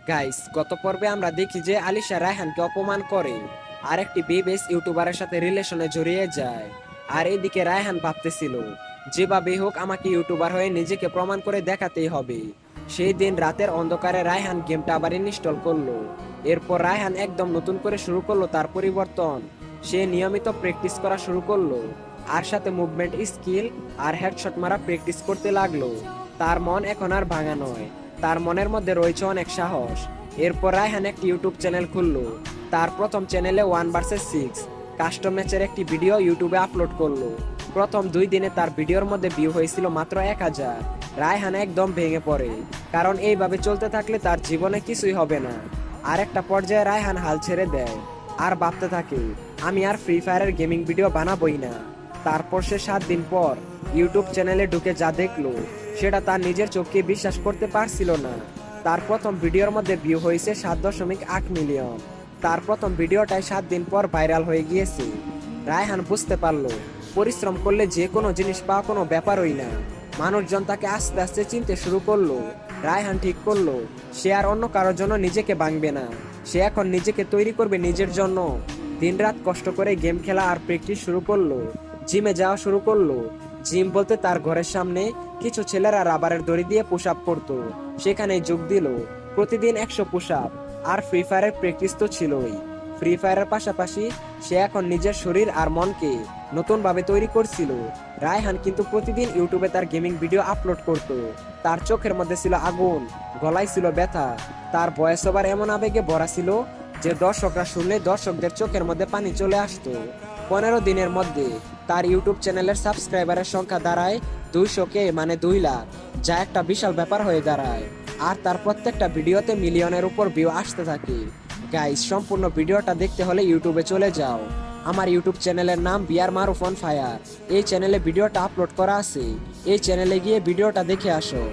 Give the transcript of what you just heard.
Guys, গত পর্বে আমরা দেখি যে আলিশা রায়হানকে অপমান করে আর একটি বিবেস ইউটিউবারের সাথে রিলেশনে জড়িয়ে যায়। আর এদিকে রায়হান ভাবতেছিল যেভাবে হোক আমাকে ইউটিউবার হয়ে নিজেকে প্রমাণ করে দেখাতেই হবে। সেই দিন রাতের অন্ধকারে রায়হান গেমটা আবার ইনস্টল করলো। এরপর রায়হান একদম নতুন করে শুরু করলো তার পরিবর্তন। সে নিয়মিত প্র্যাকটিস করা শুরু করলো আর সাথে মুভমেন্ট স্কিল আর হেডশট মারা প্র্যাকটিস করতে লাগলো। তার মন এখন আর ভাঙা নয়, তার মনের মধ্যে রয়েছে অনেক সাহস। এরপর রায়হান একটি ইউটিউব চ্যানেল খুললো। তার প্রথম চ্যানেলে 1 vs 6 কাস্টম ম্যাচের একটি ভিডিও ইউটিউবে আপলোড করলো। প্রথম 2 দিনে তার ভিডিওর মধ্যে ভিউ হয়েছিল মাত্র 1000। রায়হান একদম ভেঙে পড়ে, কারণ এইভাবে চলতে থাকলে তার জীবনে কিছুই হবে না। আর একটা পর্যায়ে রায়হান হাল ছেড়ে দেয় আর ভাবতে থাকে, আমি আর ফ্রি ফায়ারের গেমিং ভিডিও বানাবোই না। তারপর সে 7 দিন পর ইউটিউব চ্যানেলে ঢুকে যা দেখলো সেটা তার নিজের চোখকে বিশ্বাস করতে পারছিল না। তার প্রথম ভিডিওর মধ্যে ভিউ হয়েছে 7.8 মিলিয়ন। তার প্রথম ভিডিওটাই 7 দিন পর ভাইরাল হয়ে গিয়েছে। রায়হান বুঝতে পারলো পরিশ্রম করলে যে কোনো জিনিস পাওয়া কোনো ব্যাপারই না। মানুষজন তাকে আস্তে আস্তে চিনতে শুরু করলো। রায়হান ঠিক করলো সে আর অন্য কারোর জন্য নিজেকে ভাঙবে না। সে এখন নিজেকে তৈরি করবে নিজের জন্য। দিনরাত কষ্ট করে গেম খেলা আর প্র্যাকটিস শুরু করলো। জিমে যাওয়া শুরু করলো। জিম বলতে তার ঘরের সামনে কিছু ছেলেরা রাবারের দড়ি দিয়ে পুশ আপ করতো, সেখানে যোগ দিল। প্রতিদিন 100 পুশ আপ। আর ফ্রি ফায়ারের প্র্যাকটিস তো ছিলই। ফ্রি ফায়ারের পাশাপাশি সে এখন নিজের শরীর আর মনকে নতুন ভাবে তৈরি করছিল। রায়হান কিন্তু প্রতিদিন ইউটিউবে তার গেমিং ভিডিও আপলোড করত। তার চোখের মধ্যে ছিল আগুন, গলায় ছিল ব্যথা। তার ভয়েস ওভার এমন আবেগে ভরা ছিল যে দর্শকরা শুনলে দর্শকদের চোখের মধ্যে পানি চলে আসতো। 15 দিনের মধ্যে তার ইউটিউব চ্যানেলের সাবস্ক্রাইবারের সংখ্যা দাঁড়ায় 200K, মানে 2 লাখ, যা একটা বিশাল ব্যাপার হয়ে দাঁড়ায়। আর তার প্রত্যেকটা ভিডিওতে মিলিয়নের উপর ভিউ আসতে থাকে। গাইস, সম্পূর্ণ ভিডিওটা দেখতে হলে ইউটিউবে চলে যাও। আমার ইউটিউব চ্যানেলের নাম বিআর মারুফ অন ফায়ার। এই চ্যানেলে ভিডিওটা আপলোড করা আছে। এই চ্যানেলে গিয়ে ভিডিওটা দেখে আসো।